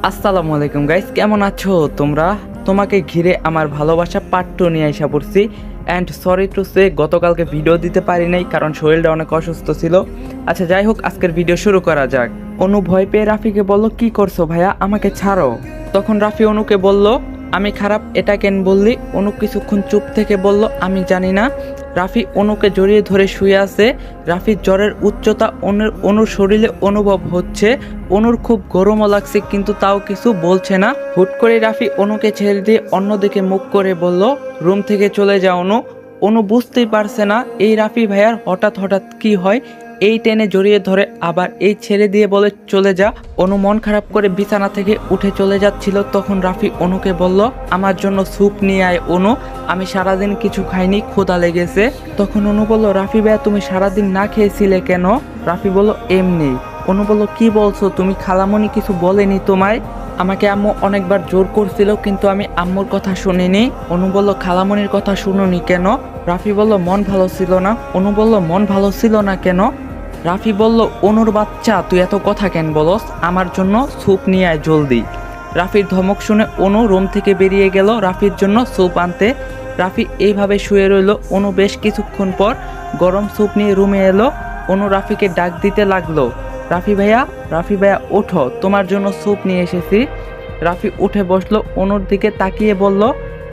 আসসালামু আলাইকুম গাইস, কেমন আছো তোমরা? তোমাকে ঘিরে আমার ভালোবাসা পার্ট 2 নিয়ে আইসা পড়ছি। অ্যান্ড সরি টু সে, গতকালকে ভিডিও দিতে পারি নাই কারণ শরীরটা অনেক অসুস্থ ছিল। আচ্ছা যাই হোক, আজকের ভিডিও শুরু করা যাক। অনু ভয় পেয়ে রাফিকে বলল, কি করছো ভাইয়া, আমাকে ছাড়ো। তখন রাফি অনুকে বলল, আমি খারাপ এটা কেন বললি? অনু কিছুক্ষণ চুপ থেকে বলল, আমি জানি না। রাফি অনুকে জড়িয়ে ধরে শুয়ে আছে। রাফির জ্বরের উচ্চতা অনুর শরীরে অনুভব হচ্ছে। অনুর খুব গরমও লাগছে, কিন্তু তাও কিছু বলছে না। হুট করে রাফি অনুকে ছেড়ে দিয়ে অন্যদিকে মুখ করে বলল, রুম থেকে চলে যা অনু। অনু বুঝতেই পারছে না এই রাফি ভাইয়ার হঠাৎ হঠাৎ কি হয়। এই টেনে জড়িয়ে ধরে আবার এই ছেড়ে দিয়ে বলে চলে যা। অনু মন খারাপ করে বিছানা থেকে উঠে চলে যাচ্ছিল। তখন রাফি অনুকে বলল, আমার জন্য স্যুপ নিয়ে আয় অনু, আমি সারাদিন কিছু খাইনি, ক্ষুধা লেগেছে। তখন অনু বলল, রাফি ভাইয়া তুমি সারাদিন না খেয়েছিলে কেন? রাফি বলল, এমনি। অনু বলল, কি বলছো তুমি? খালামণি কিছু বলেনি তোমায়? আমাকে আম্মু অনেকবার জোর করছিল, কিন্তু আমি আম্মুর কথা শুনিনি। অনু বলল, খালামণির কথা শুনুনি কেন? রাফি বলল, মন ভালো ছিল না। অনু বলল, মন ভালো ছিল না কেন? রাফি বলল, অনুর বাচ্চা তুই এত কথা কেন বলস? আমার জন্য স্যুপ নিয়ে আয় জলদি। রাফির ধমক শুনে অনু রুম থেকে বেরিয়ে গেল রাফির জন্য স্যুপ আনতে। রাফি এইভাবে শুয়ে রইল। অনু বেশ কিছুক্ষণ পর গরম স্যুপ নিয়ে রুমে এলো। অনু রাফিকে ডাক দিতে লাগলো, রাফি ভাইয়া, রাফি ভাইয়া ওঠো, তোমার জন্য স্যুপ নিয়ে এসেছি। রাফি উঠে বসলো। অনুর দিকে তাকিয়ে বলল,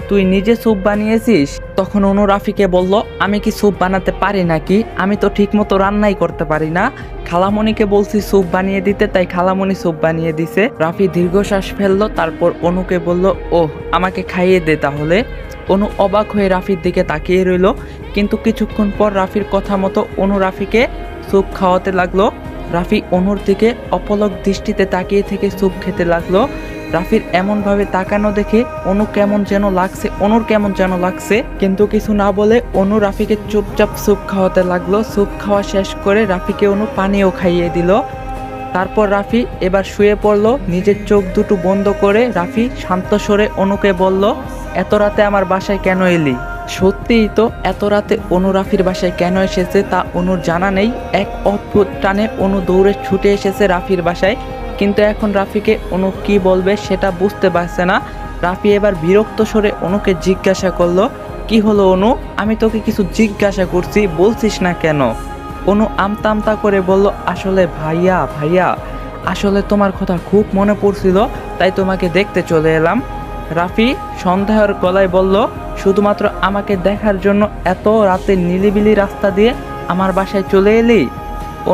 তুই নিজে স্যুপ বানিয়েছিস? তখন অনু রাফিকে বলল, আমি কি স্যুপ বানাতে পারি নাকি? আমি তো ঠিক মতো রান্নাই করতে পারি না। খালামণিকে বলছি স্যুপ বানিয়ে দিতে, তাই খালামণি স্যুপ বানিয়ে দিছে। রাফি দীর্ঘশ্বাস ফেললো, তারপর অনুকে বলল, ওহ আমাকে খাইয়ে দে তাহলে। অনু অবাক হয়ে রাফির দিকে তাকিয়ে রইল, কিন্তু কিছুক্ষণ পর রাফির কথা মতো অনু রাফিকে স্যুপ খাওয়াতে লাগলো। রাফি অনুর দিকে অপলক দৃষ্টিতে তাকিয়ে থেকে স্যুপ খেতে লাগলো। রাফির এমনভাবে তাকানো দেখে অনুর কেমন যেন লাগছে, কিন্তু কিছু না বলে অনু রাফিকে চুপচাপ স্যুপ খাওয়াতে লাগলো। স্যুপ খাওয়া শেষ করে রাফিকে অনু পানিও খাইয়ে দিল। তারপর রাফি এবার শুয়ে পড়ল। নিজের চোখ দুটো বন্ধ করে রাফি শান্ত স্বরে অনুকে বলল, এত রাতে আমার বাসায় কেন এলি? সত্যিই তো, এত রাতে অনু রাফির বাসায় কেন এসেছে তা অনুর জানা নেই। এক অদ্ভুত টানে অনু দৌড়ে ছুটে এসেছে রাফির বাসায়, কিন্তু এখন রাফিকে অনু কি বলবে সেটা বুঝতে পারছে না। রাফি এবার বিরক্ত স্বরে অনুকে জিজ্ঞাসা করলো, কি হলো অনু? আমি তোকে কিছু জিজ্ঞাসা করছি, বলছিস না কেন? অনু আমতা আমতা করে বলল, আসলে ভাইয়া ভাইয়া আসলে তোমার কথা খুব মনে পড়ছিল, তাই তোমাকে দেখতে চলে এলাম। রাফি সন্দেহের গলায় বলল, শুধুমাত্র আমাকে দেখার জন্য এত রাতে নিলিবিলি রাস্তা দিয়ে আমার বাসায় চলে এলি?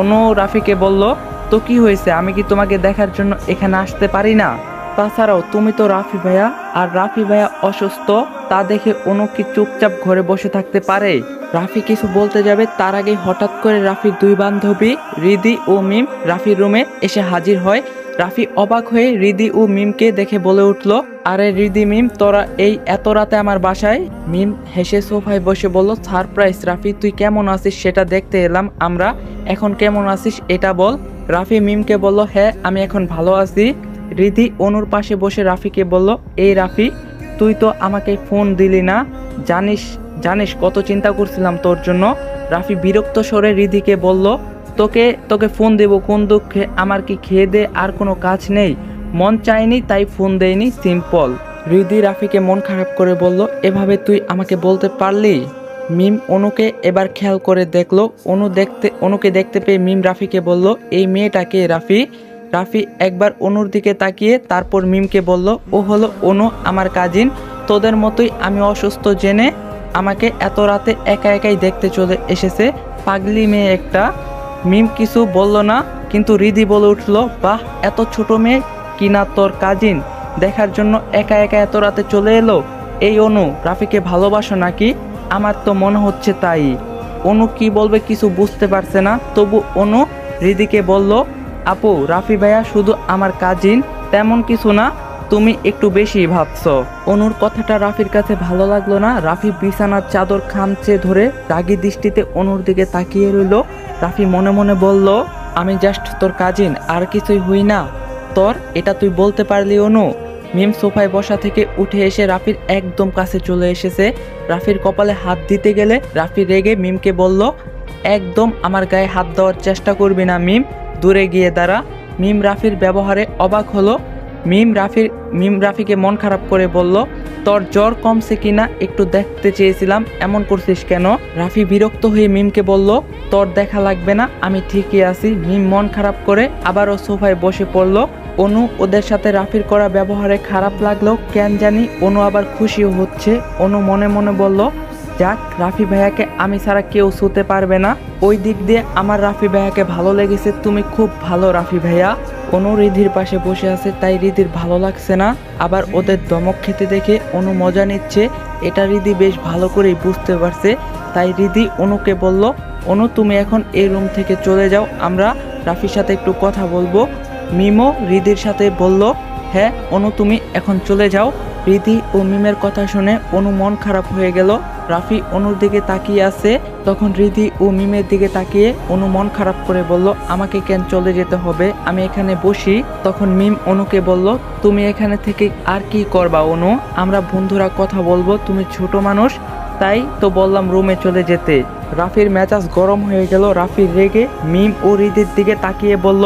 অনু রাফিকে বলল, তো কি হয়েছে, আমি কি তোমাকে দেখার জন্য এখানে আসতে পারি না? তাছাড়াও তুমি তো রাফি ভাইয়া, আর রাফি ভাইয়া অসুস্থ, তা দেখে অনু কি চুপচাপ ঘরে বসে থাকতে পারে? রাফি কিছু বলতে যাবে, তার আগে হঠাৎ করে রাফির দুই বান্ধবী রিদি ও মিম রাফির রুমে এসে হাজির হয়। রাফি অবাক হয়ে রিদি ও মিমকে দেখে বলে উঠল, আরে রিদি, মিম, তোরা এই এত রাতে আমার বাসায়? মিম হেসে সোফায় বসে বলল, সারপ্রাইজ রাফি, তুই কেমন আছিস সেটা দেখতে এলাম আমরা। এখন কেমন আছিস এটা বল। রাফি মিমকে বলল, হ্যাঁ আমি এখন ভালো আছি। রিদি অনুর পাশে বসে রাফিকে বলল, এই রাফি, তুই তো আমাকে ফোন দিলি না, জানিস জানিস কত চিন্তা করছিলাম তোর জন্য। রাফি বিরক্ত স্বরে রিদিকে বলল, তোকে তোকে ফোন দেব কোন দুঃখে? আমার কি খেয়ে দে আর কোনো কাজ নেই? মন চায়নি তাই ফোন দেয়নি, সিম্পল। রিদি রাফিকে মন খারাপ করে বলল, এভাবে তুই আমাকে বলতে পারলি? মিম অনুকে এবার খেয়াল করে দেখলো। অনুকে দেখতে পেয়ে মিম রাফিকে বলল, এই মেয়েটাকে রাফি? রাফি একবার অনুর দিকে তাকিয়ে তারপর মিমকে বলল, ও হলো অনু, আমার কাজিন। তোদের মতোই আমি অসুস্থ জেনে আমাকে এত রাতে একা একাই দেখতে চলে এসেছে, পাগলি মেয়ে একটা। মিম কিছু বলল না, কিন্তু রিদি বলে উঠল, বাহ, এত ছোট মেয়ে কিনা তোর কাজিন, দেখার জন্য একা একা এত রাতে চলে এলো। এই অনু, রাফিকে ভালোবাসো নাকি? আমার তো মনে হচ্ছে তাই। অনু কি বলবে কিছু বুঝতে পারছে না, তবু অনু রিদিকে বলল, আপু, রাফি ভাইয়া শুধু আমার কাজিন, তেমন কিছু না, তুমি একটু বেশি ভাবছো। অনুর কথাটা রাফির কাছে ভালো লাগলো না। রাফি বিছানার চাদর খামচে ধরে রাগী দৃষ্টিতে অনুর দিকে তাকিয়ে রইল। রাফি মনে মনে বলল, আমি জাস্ট তোর কাজিন, আর কিছুই হই না তোর, এটা তুই বলতে পারলি অনু? মিম সোফায় বসা থেকে উঠে এসে রাফির একদম কাছে চলে এসেছে। রাফির কপালে হাত দিতে গেলে রাফি রেগে মিমকে বলল, একদম আমার গায়ে হাত দেওয়ার চেষ্টা করবি না মিম, দূরে গিয়ে দাঁড়া। মিম রাফির ব্যবহারে অবাক হলো। মিম রাফিকে মন খারাপ করে বলল, তোর জ্বর কমছে কিনা একটু দেখতে চেয়েছিলাম, এমন করছিস কেন? রাফি বিরক্ত হয়ে মিমকে বলল, তোর দেখা লাগবে না, আমি ঠিকই আছি। মিম মন খারাপ করে আবারও সোফায় বসে পড়ল। অনু ওদের সাথে রাফির করা ব্যবহারে খারাপ লাগলো কেন জানি, অনু আবার খুশিও হচ্ছে। অনু মনে মনে বলল, যাক, রাফি ভাইয়াকে আমি ছাড়া কেউ ছুতে পারবে না। ওই দিক দিয়ে আমার রাফি ভাইয়াকে ভালো লেগেছে, তুমি খুব ভালো রাফি ভাইয়া। অনু রিধির পাশে বসে আছে, তাই রিধির ভালো লাগছে না। আবার ওদের ধমক খেতে দেখে অনু মজা নিচ্ছে, এটা রিধি বেশ ভালো করেই বুঝতে পারছে। তাই রিধি অনুকে বলল, অনু তুমি এখন এই রুম থেকে চলে যাও, আমরা রাফির সাথে একটু কথা বলবো। মিমও রিধির সাথে বলল, হ্যাঁ অনু তুমি এখন চলে যাও। রিধি ও মিমের কথা শুনে অনু মন খারাপ হয়ে গেল। রাফি অনুর দিকে তাকিয়ে আছে, তখন রিধি ও মিমের দিকে তাকিয়ে অনু মন খারাপ করে বলল, আমাকে কেন চলে যেতে হবে, আমি এখানে বসি। তখন মিম অনুকে বলল, তুমি এখানে থেকে আর কি করবা অনু, আমরা বন্ধুরা কথা বলবো, তুমি ছোট মানুষ, তাই তো বললাম রুমে চলে যেতে। রাফির মেজাজ গরম হয়ে গেল। রাফি রেগে মিম ও রিধির দিকে তাকিয়ে বলল,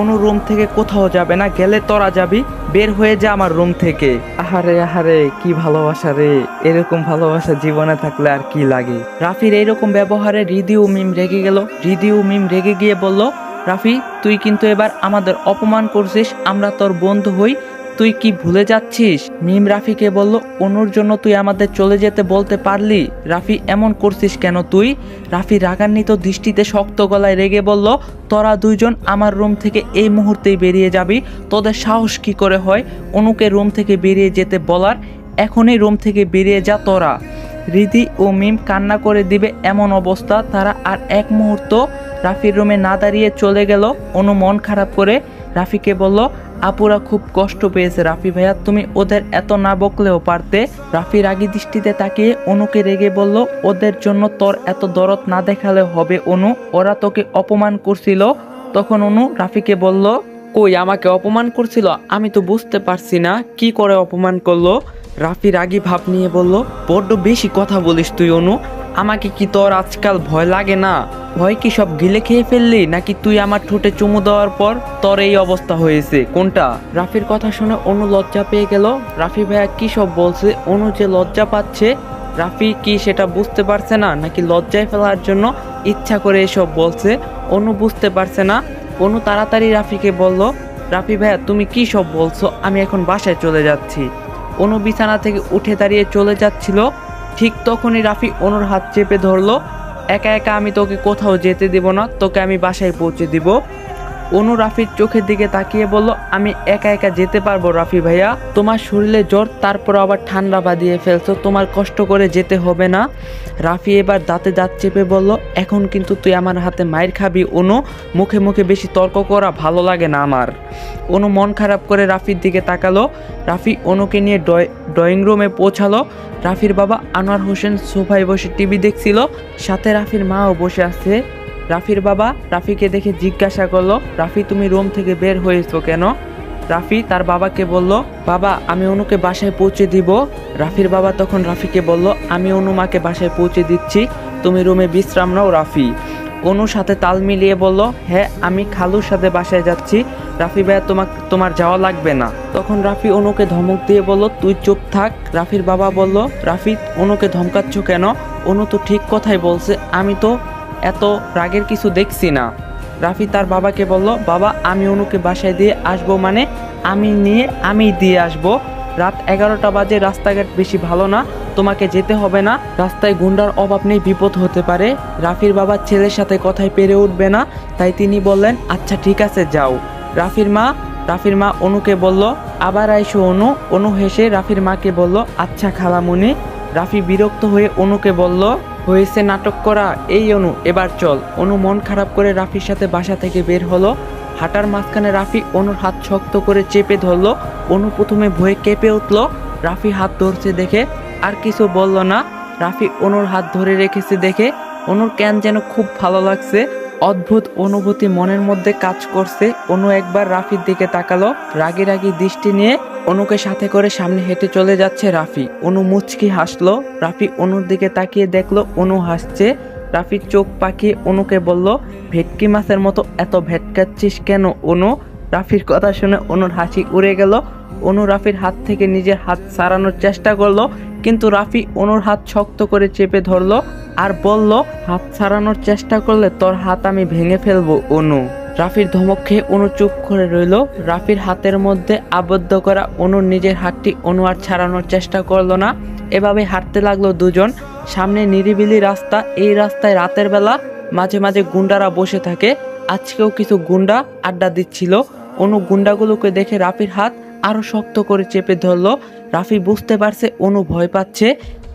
অনু রুম থেকে কোথাও যাবে না, গেলে তোরা যাবি, বের হয়ে যা আমার রুম থেকে। আহারে আহারে কি ভালোবাসা রে, এরকম ভালোবাসা জীবনে থাকলে আর কি লাগে। রাফির এইরকম ব্যবহারে রিধি ও মিম রেগে গেল। রিধি ও মিম রেগে গিয়ে বলল, রাফি তুই কিন্তু এবার আমাদের অপমান করছিস, আমরা তোর বন্ধু হই, তুই কি ভুলে যাচ্ছিস? মিম রাফিকে বলল, অনুর জন্য তুই আমাদের চলে যেতে বলতে পারলি, রাফি এমন করছিস কেন তুই? রাফি রাগান্বিত দৃষ্টিতে শক্ত গলায় রেগে বলল, তোরা দুইজন আমার রুম থেকে এই মুহূর্তেই বেরিয়ে যাবি, তোদের সাহস কি করে হয় অনুকে রুম থেকে বেরিয়ে যেতে বলার? এখনই রুম থেকে বেরিয়ে যা তোরা। রিধি ও মিম কান্না করে দিবে এমন অবস্থা, তারা আর এক মুহূর্ত রাফির রুমে না দাঁড়িয়ে চলে গেল। অনু মন খারাপ করে রাফিকে বলল, আপুরা খুব কষ্ট পেয়েছে, রাফি ভাইয়া তুমি ওদের এত না বকলেও পারতে। রাফি রাগী দৃষ্টিতে তাকিয়ে অনুকে রেগে বলল, ওদের জন্য তোর এত দরদ না দেখালে হবে অনু, ওরা তোকে অপমান করছিল। তখন অনু রাফিকে বলল, কই আমাকে অপমান করছিল, আমি তো বুঝতে পারছি না কি করে অপমান করলো। রাফি রাগী ভাব নিয়ে বলল, বড্ড বেশি কথা বলিস তুই অনু, আমাকে কি তোর আজকাল ভয় লাগে না? ভয় কি সব গিলে খেয়ে ফেললি, নাকি তুই আমার ঠোঁটে চুমু দেওয়ার পর তোর এই অবস্থা হয়েছে, কোনটা? রাফির কথা শুনে অনু লজ্জা পেয়ে গেল। রাফি ভাইয়া কি সব বলছে, অনু যে লজ্জা পাচ্ছে, রাফি কি সেটা বুঝতে পারছে না, নাকি লজ্জায় ফেলার জন্য ইচ্ছা করে এসব বলছে, অনু বুঝতে পারছে না। অনু তাড়াতাড়ি রাফিকে বলল, রাফি ভাইয়া তুমি কি সব বলছো, আমি এখন বাসায় চলে যাচ্ছি। অনু বিছানা থেকে উঠে দাঁড়িয়ে চলে যাচ্ছিল, ঠিক তখনই রাফি অনুর হাত চেপে ধরলো, একা একা আমি তোকে কোথাও যেতে দিব না, তোকে আমি বাসায় পৌঁছে দিব। অনু রাফির চোখের দিকে তাকিয়ে বলল, আমি একা একা যেতে পারবো রাফি ভাইয়া, তোমার শরীরে জ্বর, তারপর আবার ঠান্ডা বাঁধিয়ে ফেলছো, তোমার কষ্ট করে যেতে হবে না। রাফি এবার দাঁতে দাঁত চেপে বলল, এখন কিন্তু তুই আমার হাতে মাইর খাবি অনু, মুখে মুখে বেশি তর্ক করা ভালো লাগে না আমার। অনু মন খারাপ করে রাফির দিকে তাকালো। রাফি অনুকে নিয়ে ড্রয়িং রুমে পৌঁছালো। রাফির বাবা আনোয়ার হোসেন সোফায় বসে টিভি দেখছিল, সাথে রাফির মাও বসে আছে। রাফির বাবা রাফিকে দেখে জিজ্ঞাসা করলো, রাফি তুমি রুম থেকে বের হয়েছো কেন? রাফি তার বাবাকে বলল, বাবা আমি অনুকে বাসায় পৌঁছে দিব। রাফির বাবা তখন রাফিকে বলল, আমি অনু মাকে বাসায় পৌঁছে দিচ্ছি, তুমি রুমে বিশ্রাম নাও। রাফি অনুর সাথে তাল মিলিয়ে বলল, হ্যাঁ আমি খালুর সাথে বাসায় যাচ্ছি, রাফি ভাইয়া তোমার যাওয়া লাগবে না। তখন রাফি অনুকে ধমক দিয়ে বলল, তুই চুপ থাক। রাফির বাবা বলল, রাফি অনুকে ধমকাচ্ছ কেন? অনু তো ঠিক কথাই বলছে, আমি তো এত রাগের কিছু দেখছি না। রাফি তার বাবাকে বলল, বাবা আমি অনুকে বাসায় দিয়ে আসবো, মানে আমি দিয়ে আসবো। রাত 11টা বাজে, রাস্তাঘাট বেশি ভালো না, তোমাকে যেতে হবে না, রাস্তায় গুন্ডার অভাব নেই, বিপদ হতে পারে। রাফির বাবা ছেলের সাথে কথায় পেরে উঠবে না, তাই তিনি বললেন, আচ্ছা ঠিক আছে যাও। রাফির মা অনুকে বলল, আবার আইসো অনু। অনু হেসে রাফির মাকে বলল, আচ্ছা খালামুনি। রাফি বিরক্ত হয়ে অনুকে বলল, হয়েছে নাটক করা, এই অনু এবার চল। অনু মন খারাপ করে রাফির সাথে বাসা থেকে বের হলো। হাঁটার মাঝখানে রাফি অনুর হাত শক্ত করে চেপে ধরলো। অনু প্রথমে ভয়ে কেঁপে উঠল। রাফি হাত ধরছে দেখে আর কিছু বলল না। রাফি অনুর হাত ধরে রেখেছে দেখে অনুর কেন যেন খুব ভালো লাগছে। অদ্ভুত অনুভূতি মনের মধ্যে কাজ করছে। অনু একবার রাফির দিকে তাকালো, রাগি রাগি দৃষ্টি নিয়ে অনুকে সাথে করে সামনে হেঁটে চলে যাচ্ছে রাফি। অনু মুচকি হাসলো। রাফি অনুর দিকে তাকিয়ে দেখলো অনু হাসছে। রাফি চোখ পাকিয়ে অনুকে বলল, ভেটকি মাছের মতো এত ভেটকাচ্ছিস কেন অনু? রাফির কথা শুনে অনুর হাসি উড়ে গেল। অনু রাফির হাত থেকে নিজের হাত ছাড়ানোর চেষ্টা করলো, কিন্তু রাফি অনুর হাত শক্ত করে চেপে ধরলো আর বলল, হাত ছাড়ানোর চেষ্টা করলে তোর হাত আমি ভেঙে ফেলবো অনু। রাফির ধমক খেয়ে অনু চুপ করে রইল। রাফির হাতের মধ্যে আবদ্ধ করা অনুর নিজের হাতটি অনু আর ছাড়ানোর চেষ্টা করলো না। এভাবে হাঁটতে লাগলো দুজন। সামনে নিরিবিলি রাস্তা, এই রাস্তায় রাতের বেলা মাঝে মাঝে গুন্ডারা বসে থাকে। আজকেও কিছু গুন্ডা আড্ডা দিচ্ছিল। অনু গুন্ডাগুলোকে দেখে রাফির হাত আরো শক্ত করে চেপে ধরলো। রাফি বুঝতে পারছে অনু ভয় পাচ্ছে,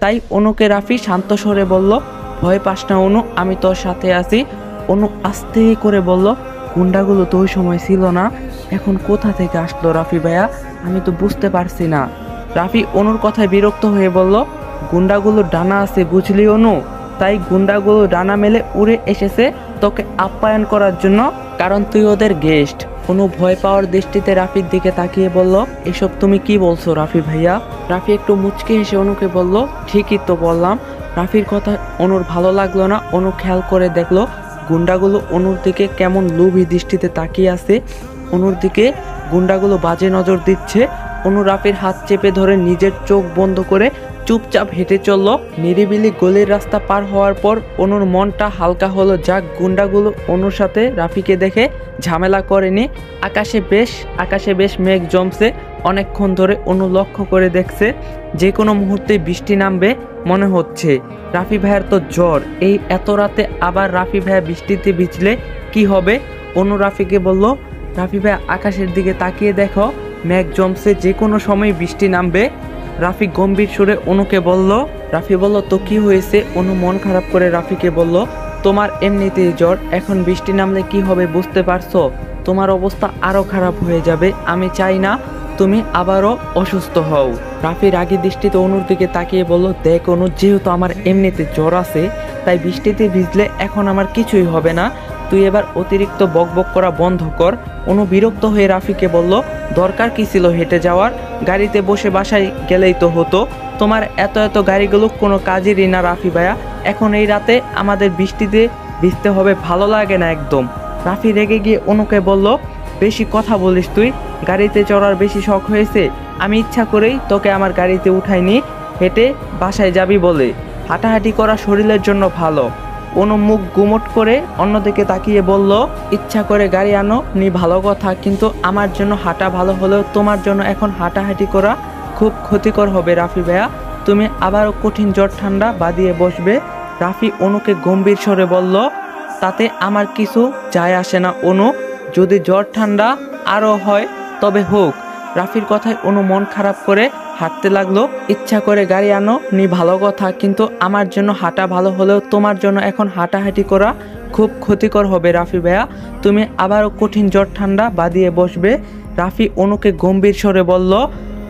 তাই অনুকে রাফি শান্ত স্বরে বলল, ভয় পাস না অনু, আমি তোর সাথে আছি। অনু আস্তে করে বলল, গুন্ডাগুলো তো ওই সময় ছিল না, এখন কোথা থেকে আসলো রাফি ভাইয়া, আমি তো বুঝতে পারছি না। রাফি অনুর কথায় বিরক্ত হয়ে বলল, গুন্ডাগুলো ডানা আছে বুঝলি অনু, তাই গুন্ডাগুলো ডানা মেলে উড়ে এসেছে তোকে আপ্যায়ন করার জন্য, কারণ তুই ওদের গেস্ট। অনু ভয় পাওয়ার দৃষ্টিতে রাফির দিকে তাকিয়ে বলল, এসব তুমি কি বলছো রাফি ভাইয়া? রাফি একটু মুচকে হেসে অনুকে বলল, ঠিকই তো বললাম। রাফির কথা অনুর ভালো লাগলো না। অনু খেয়াল করে দেখলো গুন্ডাগুলো অনুর দিকে কেমন লোভী দৃষ্টিতে তাকিয়ে আছে। অনুর দিকে গুন্ডাগুলো বাজে নজর দিচ্ছে। অনু রাফির হাত চেপে ধরে নিজের চোখ বন্ধ করে চুপচাপ হেঁটে চলল। নিরিবিলি গলির রাস্তা পার হওয়ার পর অনুর মনটা হালকা হলো। যাক, গুন্ডাগুলো অনুর সাথে রাফিকে দেখে ঝামেলা করেনি। আকাশে বেশ মেঘ জমছে। অনেকক্ষণ ধরে অনু লক্ষ্য করে দেখছে যে কোনো মুহূর্তে বৃষ্টি নামবে মনে হচ্ছে। রাফি ভাইয়ের তো জ্বর, এই এত রাতে আবার রাফি ভাইয়া বৃষ্টিতে ভিজলে কি হবে? অনু রাফিকে বলল, রাফি ভাইয়া আকাশের দিকে তাকিয়ে দেখো, মেঘ জমছে, যে কোনো সময় বৃষ্টি নামবে। রাফি গম্ভীর সুরে অনুকে বলল। রাফি বলল, তো কি হয়েছে? অনু মন খারাপ করে রাফিকে বলল, তোমার এমনিতেই জ্বর, এখন বৃষ্টি নামলে কি হবে বুঝতে পারছো? তোমার অবস্থা আরো খারাপ হয়ে যাবে। আমি চাই না তুমি আবারও অসুস্থ হও। রাফি রাগী দৃষ্টিতে অনুর দিকে তাকিয়ে বলল, দেখ অনু, যেহেতু আমার এমনিতে জ্বর আছে, তাই বৃষ্টিতে ভিজলে এখন আমার কিছুই হবে না। তুই এবার অতিরিক্ত বকবক করা বন্ধ কর। অনু বিরক্ত হয়ে রাফিকে বলল, দরকার কি ছিল হেঁটে যাওয়ার? গাড়িতে বসে বাসায় গেলেই তো হতো। তোমার এত গাড়িগুলো কোনো কাজেরই না রাফি ভাইয়া। এখন এই রাতে আমাদের বৃষ্টিতে ভিজতে হবে, ভালো লাগে না একদম। রাফি রেগে গিয়ে অনুকে বলল, বেশি কথা বলিস তুই, গাড়িতে চড়ার বেশি শখ হয়েছে? আমি ইচ্ছা করেই তোকে আমার গাড়িতে উঠাইনি হেঁটে বাসায় যাবি বলে। হাঁটাহাঁটি করা শরীরের জন্য ভালো। অনু মুখ গুমট করে অন্যদিকে তাকিয়ে বলল, ইচ্ছা করে গাড়ি আনো নি ভালো কথা, কিন্তু আমার জন্য হাঁটা ভালো হলেও তোমার জন্য এখন হাঁটাহাঁটি করা খুব ক্ষতিকর হবে রাফি ভাইয়া। তুমি আবারও কঠিন জ্বর ঠান্ডা বাদিয়ে বসবে। রাফি অনুকে গম্ভীর স্বরে বলল, তাতে আমার কিছু যায় আসে না অনু, যদি জ্বর ঠান্ডা আরও হয় তবে হোক। রাফির কথায় অনু মন খারাপ করে হাঁটতে লাগলো। ইচ্ছা করে গাড়ি আনো নি ভালো কথা, কিন্তু আমার জন্য হাঁটা ভালো হলেও তোমার জন্য এখন হাঁটাহাঁটি করা খুব ক্ষতিকর হবে রাফি ভাইয়া। তুমি আবারও কঠিন জ্বর ঠান্ডা বাদিয়ে বসবে। রাফি অনুকে গম্ভীর স্বরে বলল,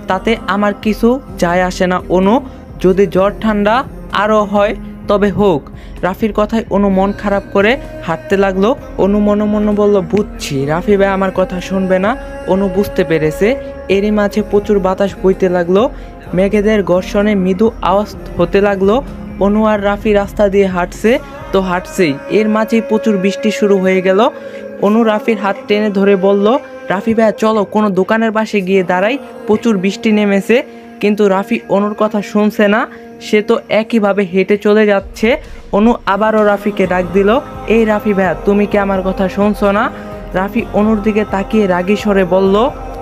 তাতে আমার কিছু যায় আসে না অনু, যদি জ্বর ঠান্ডা আরও হয় তবে হোক। রাফির কথায় অনু মন খারাপ করে হাঁটতে লাগলো। অনু মনে মনে বলল, বুঝছি রাফি ভাই আমার কথা শুনবে না। অনু বুঝতে পেরেছে। এরই মাঝে প্রচুর বাতাস বইতে লাগলো। মেঘেদের ঘর্ষণে মৃদু আওয়াজ হতে লাগলো। অনু আর রাফি রাস্তা দিয়ে হাঁটছে তো হাঁটছেই, এর মাঝেই প্রচুর বৃষ্টি শুরু হয়ে গেল। অনু রাফির হাত টেনে ধরে বলল, রাফি ভাইয়া চলো কোনো দোকানের পাশে গিয়ে দাঁড়াই, প্রচুর বৃষ্টি নেমেছে। কিন্তু রাফি অনুর কথা শুনছে না, সে তো একইভাবে হেঁটে চলে যাচ্ছে। অনু আবারও রাফিকে ডাক দিল, এই রাফি ভাইয়া, তুমি কি আমার কথা শুনছো না? রাফি অনুর দিকে তাকিয়ে রাগী স্বরে বলল,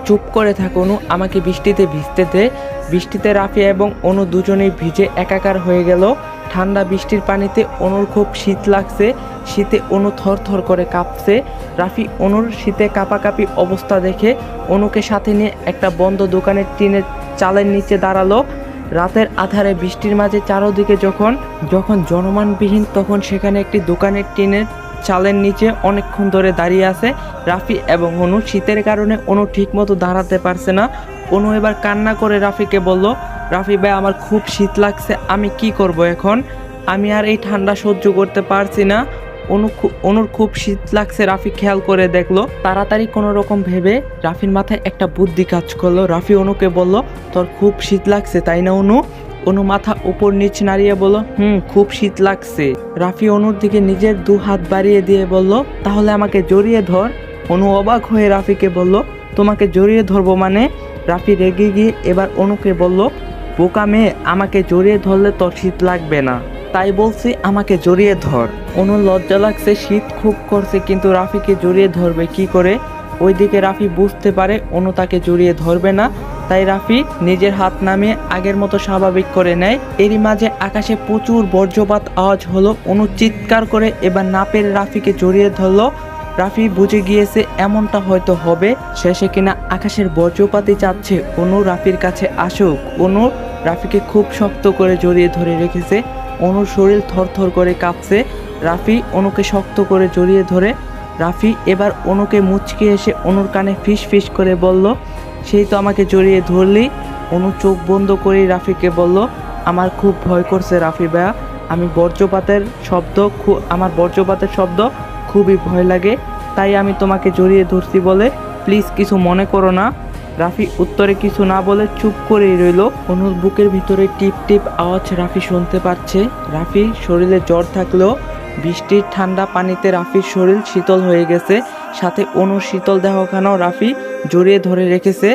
চুপ করে থাকো অনু, আমাকে বৃষ্টিতে ভিজতে দে। বৃষ্টিতে রাফি এবং অনু দুজনেই ভিজে একাকার হয়ে গেল। ঠান্ডা বৃষ্টির পানিতে অনুর খুব শীত লাগছে। শীতে অনু থরথর করে কাঁপছে। রাফি অনুর শীতে কাঁপাকাঁপি অবস্থা দেখে অনুকে সাথে নিয়ে একটা বন্ধ দোকানের টিনের চালের নিচে দাঁড়ালো। রাতের আধারে বৃষ্টির মাঝে চারদিকে যখন জনমানবিহীন, তখন সেখানে একটি দোকানের টিনের চালের নিচে অনেকক্ষণ ধরে দাঁড়িয়ে আছে রাফি এবং অনু। শীতের কারণে অনু ঠিকমতো দাঁড়াতে পারছে না। অনু এবার কান্না করে রাফিকে বলল, রাফি ভাই আমার খুব শীত লাগছে, আমি কি করব এখন? আমি আর এই ঠান্ডা সহ্য করতে পারছি না। অনুর খুব শীত লাগছে। রাফি খেয়াল করে দেখলো। তাড়াতাড়ি কোনো রকম ভেবে রাফির মাথায় একটা বুদ্ধি কাজ করলো। রাফি অনুকে বলল, তোর খুব শীত লাগছে তাই না অনু? অনু মাথা উপর নিচ নাড়িয়ে বলল, খুব শীত লাগছে। রাফি অনুর দিকে নিজের দু হাত বাড়িয়ে দিয়ে বলল, তাহলে আমাকে জড়িয়ে ধর। অনু অবাক হয়ে রাফিকে বলল, তোমাকে জড়িয়ে ধরবো মানে? রাফি রেগে গিয়ে এবার অনুকে বলল, বোকা মেয়ে, আমাকে জড়িয়ে ধরলে তোর শীত লাগবে না, তাই বলছি আমাকে জড়িয়ে ধর। অনুর লজ্জা লাগছে, শীত খুব করছে, কিন্তু রাফিকে জড়িয়ে ধরবে কি করে? ওইদিকে রাফি বুঝতে পারে অনু তাকে জড়িয়ে ধরবে না, তাই রাফি নিজের হাত নামিয়ে আগের মতো স্বাভাবিক করে নেয়। এরই মাঝে আকাশে প্রচুর বজ্রপাত আওয়াজ হলো। অনু চিৎকার করে এবার না পেরে রাফিকে জড়িয়ে ধরলো। রাফি বুঝে গিয়েছে এমনটা হয়তো হবে, শেষে কিনা আকাশের বজ্রপাতই চাচ্ছে অনু রাফির কাছে আসুক। অনু রাফিকে খুব শক্ত করে জড়িয়ে ধরে রেখেছে। অনুর শরীর থরথর করে কাঁপছে। রাফি অনুকে শক্ত করে জড়িয়ে ধরে। রাফি এবার অনুকে মুচকি এসে অনুর কানে ফিস ফিস করে বলল, সেই তো আমাকে জড়িয়ে ধরলি। অনু চোখ বন্ধ করে রাফিকে বলল, আমার খুব ভয় করছে রাফি ভাইয়া, আমার বজ্রপাতের শব্দ খুবই ভয় লাগে, তাই আমি তোমাকে জড়িয়ে ধরছি বলে, প্লিজ কিছু মনে করো না। রাফি উত্তরে কিছু না বলে চুপ করেই রইল। অনুর বুকের ভিতরে টিপ টিপ আওয়াজ রাফি শুনতে পাচ্ছে। রাফির শরীরে জ্বর থাকলেও বৃষ্টির ঠান্ডা পানিতে রাফির শরীর শীতল হয়ে গেছে, সাথে অনুর শীতল দেহখানাও রাফি জড়িয়ে ধরে রেখেছে।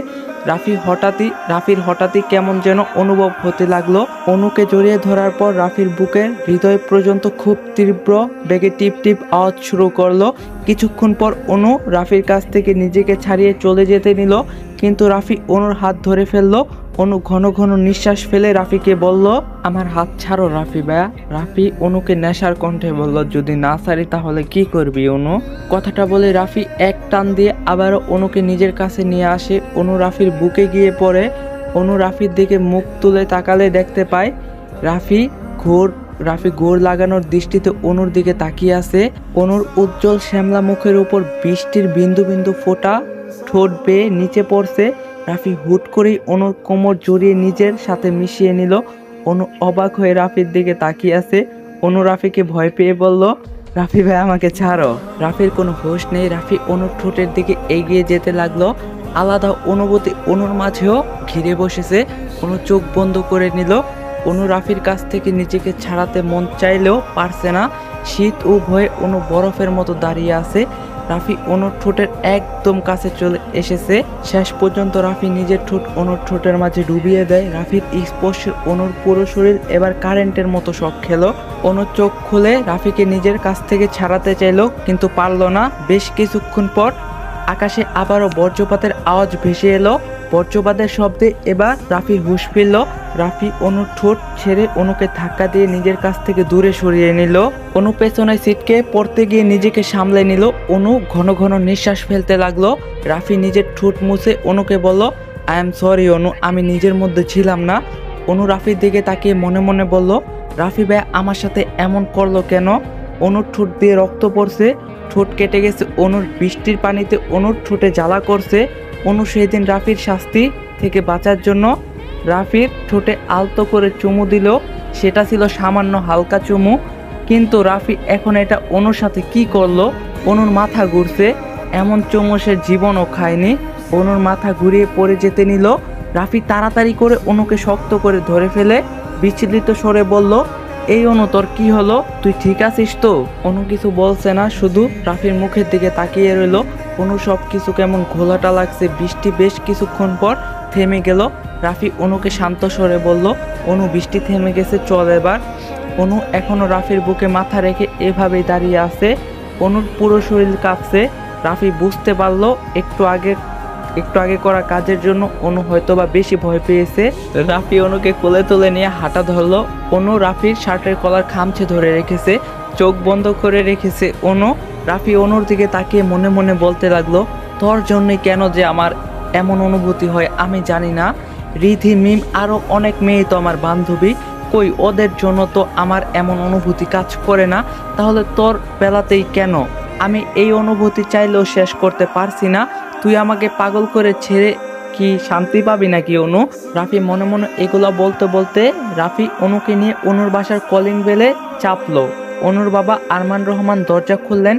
রাফির হঠাৎই কেমন যেন অনুভব হতে লাগলো। অনুকে জড়িয়ে ধরার পর রাফির বুকের হৃদয় পর্যন্ত খুব তীব্র বেগে টিপ টিপ আওয়াজ শুরু করলো। কিছুক্ষণ পর অনু রাফির কাছ থেকে নিজেকে ছাড়িয়ে চলে যেতে নিল, কিন্তু রাফি অনুর হাত ধরে ফেললো। অনু ঘন ঘন নিঃশ্বাস ফেলে রাফিকে বলল, আমার হাত ছাড়ো রাফি ভাইয়া। রাফি অনুকে নেশার কণ্ঠে বলল, যদি না ছাড়ি তাহলে কি করবি অনু? কথাটা বলে রাফি এক টান দিয়ে আবারও অনুকে নিজের কাছে নিয়ে আসে। অনু রাফির বুকে গিয়ে পড়ে। অনু রাফির দিকে মুখ তুলে তাকালে দেখতে পায় রাফি ঘোর লাগানোর দৃষ্টিতে অনুর দিকে তাকিয়ে আছে। অনুর উজ্জ্বল শ্যামলা মুখের উপর বৃষ্টির বিন্দু বিন্দু ফোঁটা ঠোঁট বেয়ে নিচে পড়ছে। রাফি হুট করেই অনুর কোমর জড়িয়ে নিজের সাথে মিশিয়ে নিল। অনু অবাক হয়ে রাফির দিকে তাকিয়ে আছে। অনু রাফিকে ভয় পেয়ে বলল, রাফি ভাই আমাকে ছাড়ো। রাফির কোনো হুঁশ নেই। রাফি অনুর ঠোঁটের দিকে এগিয়ে যেতে লাগলো। আলাদা অনুভূতি অনুর মাঝেও ঘিরে বসেছে। অনু চোখ বন্ধ করে নিল। অনু রাফির কাছ থেকে নিজেকে ছাড়াতে মন চাইলেও পারছে না। শীত ও ভয়ে অনু বরফের মতো দাঁড়িয়ে আছে। রাফি অনুর ঠোঁটের একদম কাছে চলে এসেছে। শেষ পর্যন্ত রাফি নিজের ঠোঁট অনুর ঠোঁটের মাঝে ডুবিয়ে দেয়। রাফির স্পর্শে অনুর পুরো শরীর এবার কারেন্টের মতো শক খেলো। অনুর চোখ খুলে রাফিকে নিজের কাছ থেকে ছাড়াতে চাইলো, কিন্তু পারল না। বেশ কিছুক্ষণ পর আকাশে আবারও বজ্রপাতের আওয়াজ ভেসে এলো। বজ্রপাতের শব্দে এবার রাফির হুঁশ ফিরল। রাফি অনুর ঠোঁট ছেড়ে অনুকে ধাক্কা দিয়ে নিজের কাছ থেকে দূরে সরিয়ে নিল। অনু পেছনে সিটকে পড়তে গিয়ে নিজেকে সামলে নিল। অনু ঘন ঘন নিঃশ্বাস ফেলতে লাগলো। রাফি নিজের ঠোঁট মুছে অনুকে বলল, আই এম সরি অনু, আমি নিজের মধ্যে ছিলাম না। অনু রাফির দিকে তাকিয়ে মনে মনে বলল, রাফি ভাই আমার সাথে এমন করলো কেন? অনুর ঠোঁট দিয়ে রক্ত পড়ছে, ঠোঁট কেটে গেছে। অনুর বৃষ্টির পানিতে অনুর ঠোঁটে জ্বালা করছে। অনু সেই দিন রাফির শাস্তি থেকে বাঁচার জন্য রাফির ঠোঁটে আলতো করে চুমু দিল। সেটা ছিল সামান্য হালকা চুমু, কিন্তু রাফি এখন এটা অনুর সাথে কি করলো? অনুর মাথা ঘুরছে। এমন চুমু সে জীবনও খায়নি। অনুর মাথা ঘুরিয়ে পড়ে যেতে নিল। রাফি তাড়াতাড়ি করে অনুকে শক্ত করে ধরে ফেলে বিচলিত স্বরে বলল, এই অনু, তোর কি হলো? তুই ঠিক আছিস তো? অনু কিছু বলছে না, শুধু রাফির মুখের দিকে তাকিয়ে রইল। অনু সব কিছু কেমন ঘোলাটা লাগছে। বৃষ্টি বেশ কিছুক্ষণ পর থেমে গেল। রাফি অনুকে শান্ত স্বরে বলল, অনু, বৃষ্টি থেমে গেছে, চল এবার। অনু এখনো রাফির বুকে মাথা রেখে এভাবেই দাঁড়িয়ে আছে। অনুর পুরো শরীর কাঁপছে। রাফি বুঝতে পারলো একটু আগে করা কাজের জন্য অনু হয়তোবা বেশি ভয় পেয়েছে। রাফি অনুকে কোলে তুলে নিয়ে হাঁটা ধরলো। অনু রাফির শার্টের কলার খামচে ধরে রেখেছে, চোখ বন্ধ করে রেখেছে অনু। রাফি অনুর দিকে তাকিয়ে মনে মনে বলতে লাগলো, তোর জন্যই কেন যে আমার এমন অনুভূতি হয় আমি জানি না। রিধি, মিম আরও অনেক মেয়ে তো আমার বান্ধবী, কই ওদের জন্য তো আমার এমন অনুভূতি কাজ করে না, তাহলে তোর বেলাতেই কেন? আমি এই অনুভূতি চাইলেও শেষ করতে পারছি না। তুই আমাকে পাগল করে ছেড়ে কি শান্তি পাবি নাকি অনু? রাফি মনে মনে এগুলো বলতে বলতে রাফি অনুকে নিয়ে অনুর বাসার কলিং বেলে চাপলো। অনুর বাবা আরমান রহমান দরজা খুললেন।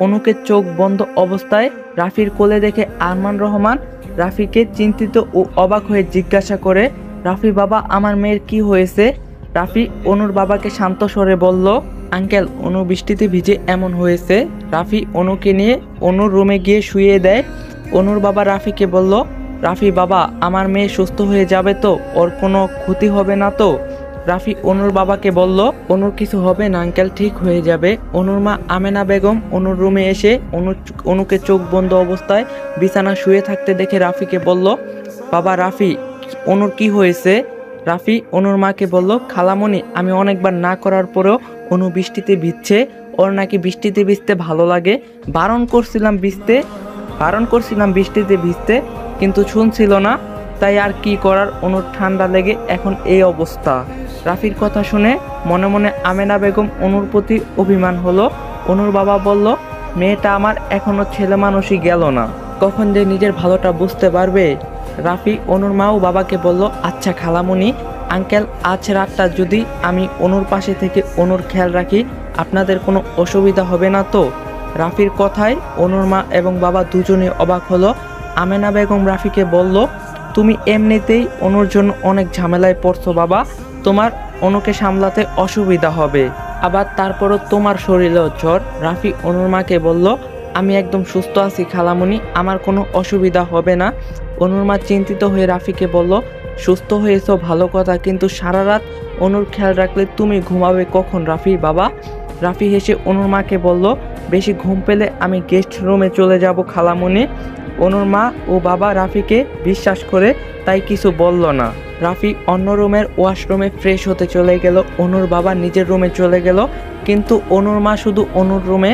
অনুকে চোখ বন্ধ অবস্থায় রাফির কোলে দেখে আরমান রহমান রাফিকে চিন্তিত ও অবাক হয়ে জিজ্ঞাসা করে, রাফি বাবা, আমার মেয়ের কি হয়েছে? রাফি অনুর বাবাকে শান্ত স্বরে বলল, আঙ্কেল অনু বৃষ্টিতে ভিজে এমন হয়েছে। রাফি অনুকে নিয়ে অনুর রুমে গিয়ে শুয়ে দেয়। অনুর বাবা রাফিকে বলল, রাফি বাবা আমার মেয়ে সুস্থ হয়ে যাবে তো, ওর কোনো ক্ষতি হবে না তো? রাফি অনুর বাবাকে বলল, অনুর কিছু হবে না আঙ্কেল, ঠিক হয়ে যাবে। অনুর মা আমেনা বেগম অনুর রুমে এসে অনুকে চোখ বন্ধ অবস্থায় বিছানা শুয়ে থাকতে দেখে রাফিকে বলল, বাবা রাফি অনুর কি হয়েছে? রাফি অনুর মাকে বলল, খালামণি আমি অনেকবার না করার পরেও অনু বৃষ্টিতে ভিজছে, ওর নাকি বৃষ্টিতে ভিজতে ভালো লাগে। বারণ করছিলাম বৃষ্টিতে ভিজতে, কিন্তু শুনছিল না, তাই আর কি করার, অনুর ঠান্ডা লেগে এখন এই অবস্থা। রাফির কথা শুনে মনে মনে আমেনা বেগম অনুর প্রতি অভিমান হলো। অনুর বাবা বলল, মেয়েটা আমার এখনো ছেলে মানুষই গেল না, কখন যে নিজের ভালোটা বুঝতে পারবে। রাফি অনুর মা ও বাবাকে বলল, আচ্ছা খালামণি, আঙ্কেল আজ রাতটা যদি আমি অনুর পাশে থেকে অনুর খেয়াল রাখি আপনাদের কোনো অসুবিধা হবে না তো? রাফির কথায় অনুর মা এবং বাবা দুজনে অবাক হলো। আমেনা বেগম রাফিকে বলল, তুমি এমনিতেই অনুর জন্য অনেক ঝামেলায় পড়ছো বাবা, তোমার অনুকে সামলাতে অসুবিধা হবে, আবার তারপরও তোমার শরীরেও জ্বর। রাফি অনুর মাকে বলল, আমি একদম সুস্থ আছি খালামণি, আমার কোনো অসুবিধা হবে না। অনুর মা চিন্তিত হয়ে রাফিকে বলল, সুস্থ হয়েছো ভালো কথা, কিন্তু সারা রাত অনুর খেয়াল রাখলে তুমি ঘুমাবে কখন রাফি বাবা? রাফি হেসে অনুর মাকে বলল, বেশি ঘুম পেলে আমি গেস্ট রুমে চলে যাব খালামণি। অনুর মা ও বাবা রাফিকে বিশ্বাস করে তাই কিছু বলল না। রাফি অন্য রুমের ওয়াশরুমে ফ্রেশ হতে চলে গেল, অনুর বাবা নিজের রুমে চলে গেল, কিন্তু অনুর মা শুধু অনুর রুমে।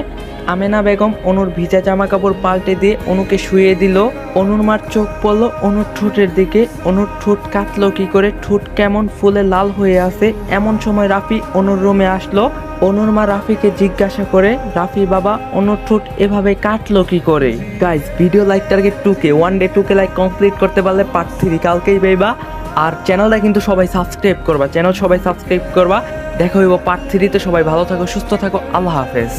আমেনা বেগম অনুর ভিজা জামা কাপড় পাল্টে দিয়ে অনুকে শুয়ে দিল। অনুর মার চোখ পড়ল অনুর ঠোঁটের দিকে, অনুর ঠোঁট কাটলো কি করে, ঠোঁট কেমন ফুলে লাল হয়ে আছে। এমন সময় রাফি অনুর রুমে আসলো। অনুর মা রাফিকে জিজ্ঞাসা করে, রাফি বাবা অনুর ঠোঁট এভাবে কাটলো কি করে? Guys video like target 2K, 1 day 2K like complete করতে পারলে পার্ট 3 কালকেই পাইবা। আর চ্যানেলটা কিন্তু সবাই সাবস্ক্রাইব করবা, দেখা হইব পার্ট 3-তে। সবাই ভালো থাকো, সুস্থ থাকো, আল্লাহ হাফেজ।